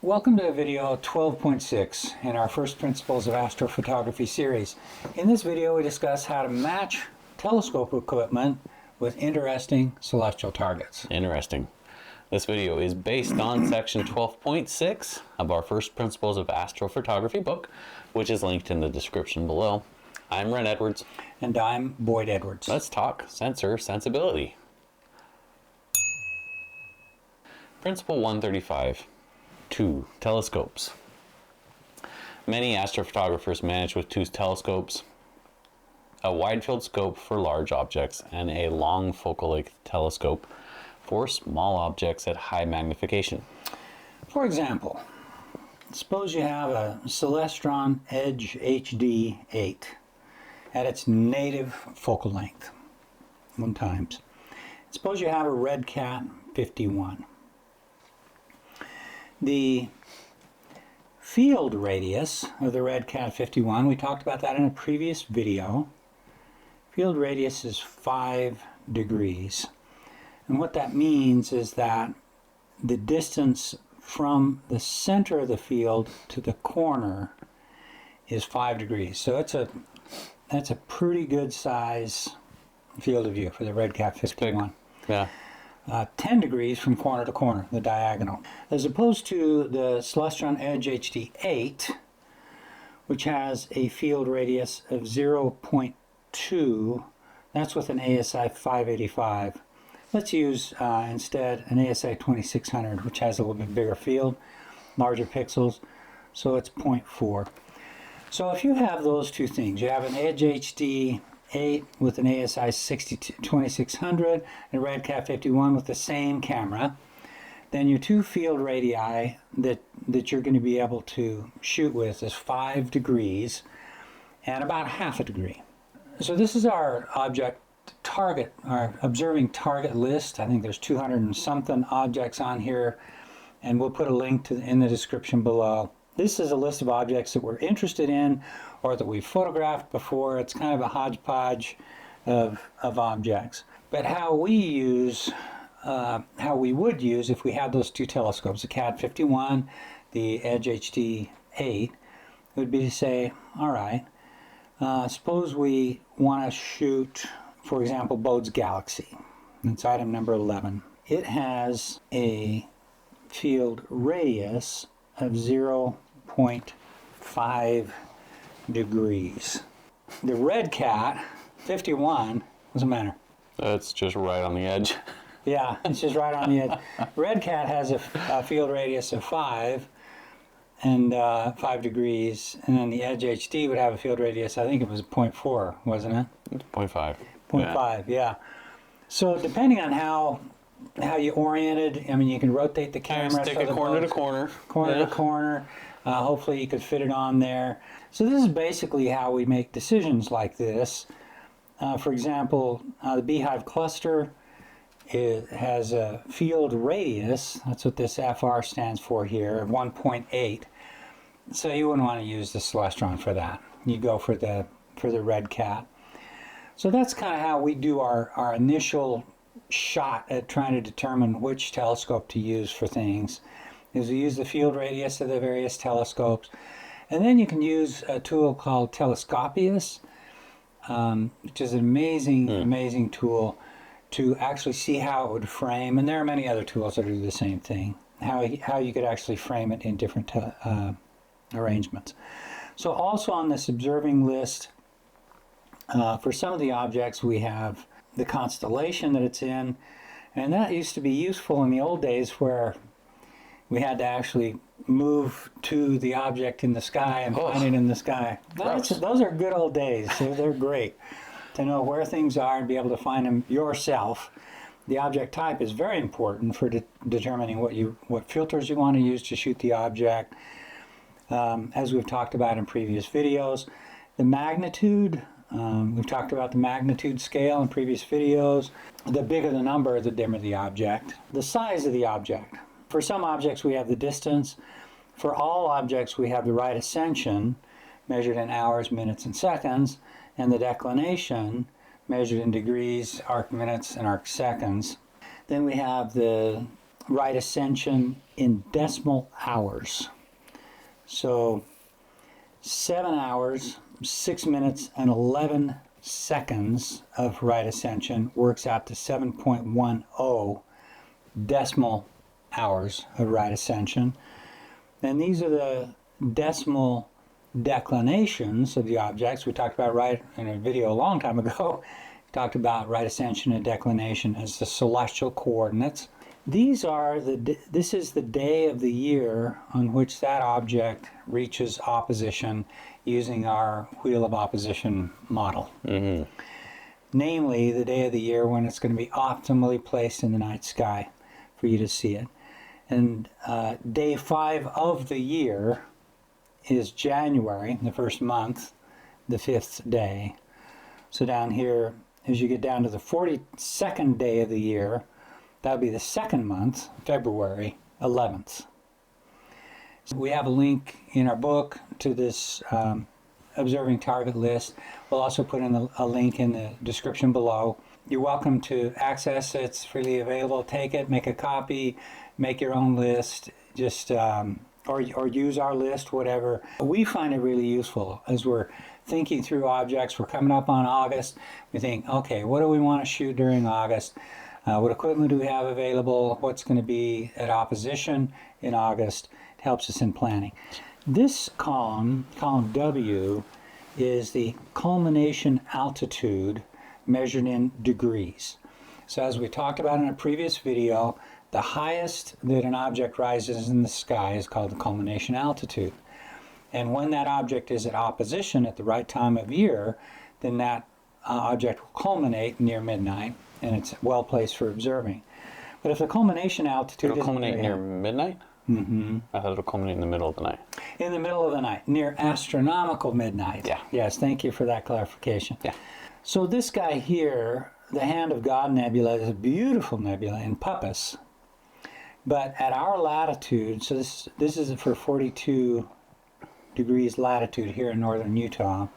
Welcome to video 12.6 in our First Principles of Astrophotography series. In this video we discuss how to match telescope equipment with interesting celestial targets. Interesting. This video is based on section 12.6 of our First Principles of Astrophotography book, which is linked in the description below. I'm Ren Edwards. And I'm Boyd Edwards. Let's talk sensor sensibility. Principle 135. 2 telescopes. Many astrophotographers manage with 2 telescopes, a wide field scope for large objects and a long focal length telescope for small objects at high magnification. For example, suppose you have a Celestron EdgeHD 8 at its native focal length, 1 times. Suppose you have a RedCat 51. The field radius of the RedCat 51, we talked about that in a previous video. Field radius is 5 degrees. And what that means is that the distance from the center of the field to the corner is 5 degrees. So that's a pretty good size field of view for the RedCat 51. Yeah. 10 degrees from corner to corner, the diagonal. As opposed to the Celestron EdgeHD 8, which has a field radius of 0.2, that's with an ASI 585. Let's use instead an ASI 2600, which has a little bit bigger field, larger pixels, so it's 0.4. So if you have those two things, you have an EdgeHD 8 with an ASI 2600 and a RedCat 51 with the same camera, then your 2 field radii that you're going to be able to shoot with is 5 degrees and about half a degree. So this is our object target, our observing target list. I think there's 200 and something objects on here, and we'll put a link to in the description below. This is a list of objects that we're interested in or that we've photographed before. It's kind of a hodgepodge of objects. But how we would use if we had those 2 telescopes, the CAT 51, the EdgeHD 8, would be to say, all right, suppose we want to shoot, for example, Bode's Galaxy. That's item number 11. It has a field radius of 0.5 degrees. The RedCat 51, what's the matter? It's just right on the edge. Yeah, it's just right on the edge. RedCat has a field radius of 5 and 5 degrees, and then the EdgeHD would have a field radius, I think it was 0.4, wasn't it? It's 0.5. 0.5, yeah. So depending on how you oriented, I mean, you can rotate the camera. Stick it corner to corner. Corner to corner. Hopefully you could fit it on there. So this is basically how we make decisions like this. For example, the Beehive cluster has a field radius, that's what this FR stands for here, of 1.8. So you wouldn't want to use the Celestron for that. You go for the RedCat. So that's kind of how we do our initial shot at trying to determine which telescope to use for things. Is we use the field radius of the various telescopes, and then you can use a tool called Telescopius, which is an amazing tool to actually see how it would frame, and there are many other tools that do the same thing, how you could actually frame it in different arrangements. So also on this observing list, for some of the objects we have the constellation that it's in, and that used to be useful in the old days where we had to actually move to the object in the sky and find it in the sky. Those are good old days. They're great to know where things are and be able to find them yourself. The object type is very important for determining what filters you want to use to shoot the object. As we've talked about in previous videos, the magnitude. We've talked about the magnitude scale in previous videos. The bigger the number, the dimmer the object. The size of the object. For some objects we have the distance. For all objects we have the right ascension, measured in hours, minutes, and seconds, and the declination, measured in degrees, arc minutes, and arc seconds. Then we have the right ascension in decimal hours. So 7 hours, 6 minutes, and 11 seconds of right ascension works out to 7.10 decimal hours of right ascension. And these are the decimal declinations of the objects. We talked about right in a video a long time ago. We talked about right ascension and declination as the celestial coordinates. This is the day of the year on which that object reaches opposition using our wheel of opposition model. Mm-hmm. Namely, the day of the year when it's going to be optimally placed in the night sky for you to see it. And day 5 of the year is January, the first month, the 5th day. So down here, as you get down to the 42nd day of the year, that would be the second month, February 11th. So we have a link in our book to this observing target list. We'll also put in a link in the description below. You're welcome to access it. It's freely available. Take it, make a copy, make your own list, just or use our list, whatever. We find it really useful as we're thinking through objects. We're coming up on August. We think, okay, what do we want to shoot during August? What equipment do we have available? What's going to be at opposition in August? It helps us in planning. This column W, is the culmination altitude measured in degrees. So as we talked about in a previous video, the highest that an object rises in the sky is called the culmination altitude. And when that object is at opposition at the right time of year, then that object will culminate near midnight, and it's well placed for observing. But if the culmination altitude it'll culminate near midnight? Mm-hmm. I thought it'll culminate in the middle of the night. In the middle of the night, near astronomical midnight. Yeah. Yes, thank you for that clarification. Yeah. So this guy here, the Hand of God Nebula, is a beautiful nebula in Puppis. But at our latitude, so this is for 42 degrees latitude here in northern Utah,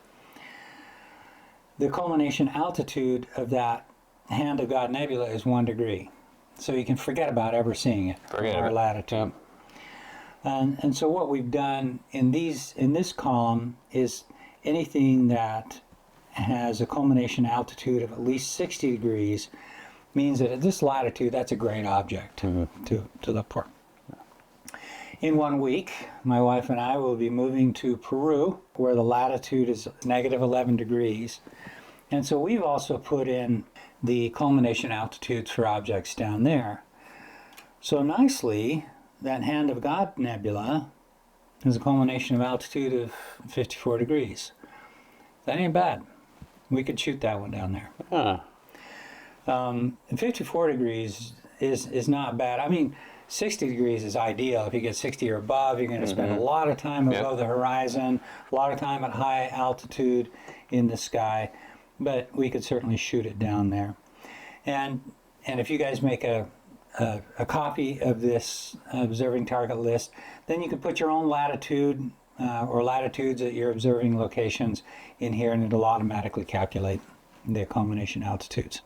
the culmination altitude of that Hand of God Nebula is 1 degree. So you can forget about ever seeing it at our latitude. Yep. And so what we've done in this column is anything that has a culmination altitude of at least 60 degrees means that at this latitude, that's a great object to look for. In 1 week, my wife and I will be moving to Peru, where the latitude is negative 11 degrees. And so we've also put in the culmination altitudes for objects down there. So nicely, that Hand of God Nebula has a culmination of altitude of 54 degrees. That ain't bad. We could shoot that one down there. Huh. 54 degrees is not bad. I mean, 60 degrees is ideal. If you get 60 or above, you're going to spend a lot of time above the horizon, a lot of time at high altitude in the sky, but we could certainly shoot it down there. And if you guys make a copy of this observing target list, then you can put your own latitude or latitudes at your observing locations in here, and it'll automatically calculate the culmination altitudes.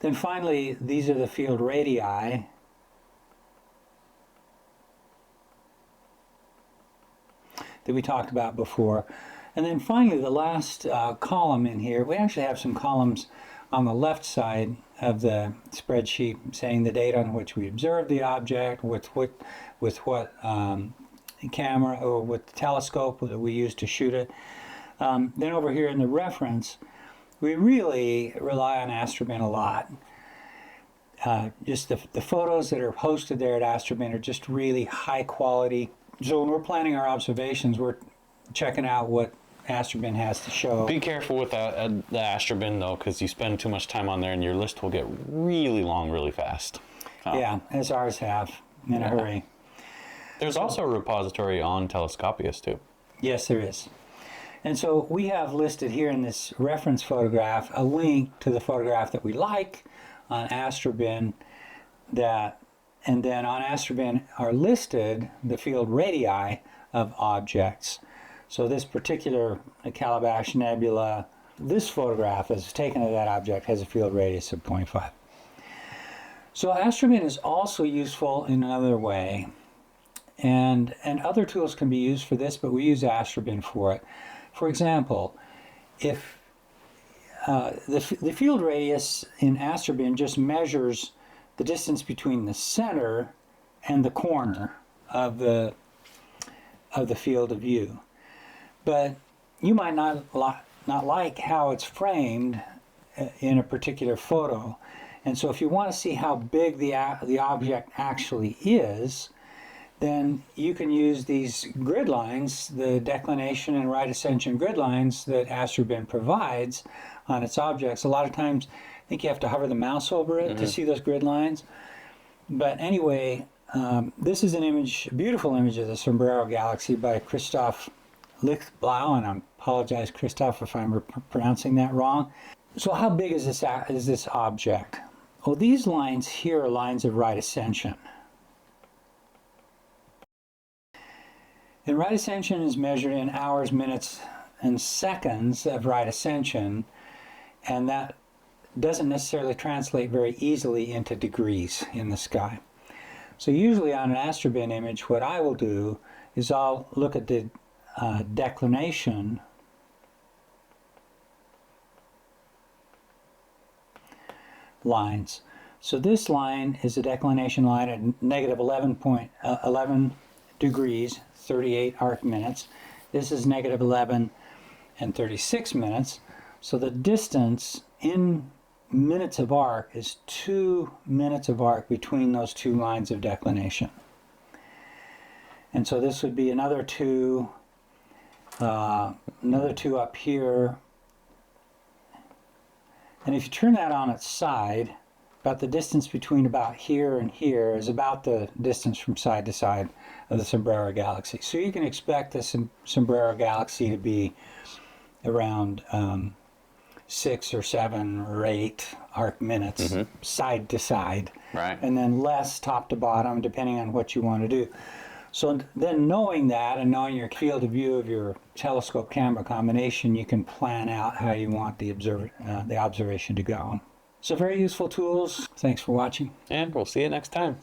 Then finally, these are the field radii. That we talked about before. And then finally, the last column in here, we actually have some columns on the left side of the spreadsheet saying the date on which we observed the object, with what camera or with the telescope that we used to shoot it. Then over here in the reference, we really rely on Astrobin a lot. Just the photos that are posted there at Astrobin are just really high quality. So when we're planning our observations, we're checking out what Astrobin has to show. Be careful with the Astrobin though, because you spend too much time on there and your list will get really long really fast. Yeah, as ours have, in a hurry. There's also a repository on Telescopius too. Yes, there is. And so we have listed here in this reference photograph a link to the photograph that we like on Astrobin, and then on Astrobin are listed the field radii of objects. So this particular Calabash Nebula, this photograph is taken of that object, has a field radius of 0.5. So Astrobin is also useful in another way. and other tools can be used for this, but we use Astrobin for it. For example, if the field radius in Astrobin just measures the distance between the center and the corner of the field of view, but you might not like how it's framed in a particular photo, and so if you want to see how big the object actually is, then you can use these grid lines, the declination and right ascension grid lines that Astrobin provides on its objects. A lot of times I think you have to hover the mouse over it to see those grid lines. But anyway, this is an image, a beautiful image of the Sombrero Galaxy by Christoph Lichtblau, and I apologize, Christoph, if I'm pronouncing that wrong. So how big is this object? Well, these lines here are lines of right ascension. And right ascension is measured in hours, minutes, and seconds of right ascension, and that doesn't necessarily translate very easily into degrees in the sky. So usually on an Astrobin image, what I will do is I'll look at the declination lines. So this line is a declination line at negative 11 degrees, 38 arc minutes. This is negative 11 and 36 minutes. So the distance in minutes of arc is 2 minutes of arc between those two lines of declination. And so this would be another two up here. And if you turn that on its side, about the distance between about here and here is about the distance from side to side of the Sombrero Galaxy. So you can expect the Sombrero Galaxy to be around 6 or 7 or 8 arc minutes side to side. Right. And then less top to bottom, depending on what you want to do. So then knowing that and knowing your field of view of your telescope camera combination, you can plan out how you want the observation to go. So very useful tools. Thanks for watching. And we'll see you next time.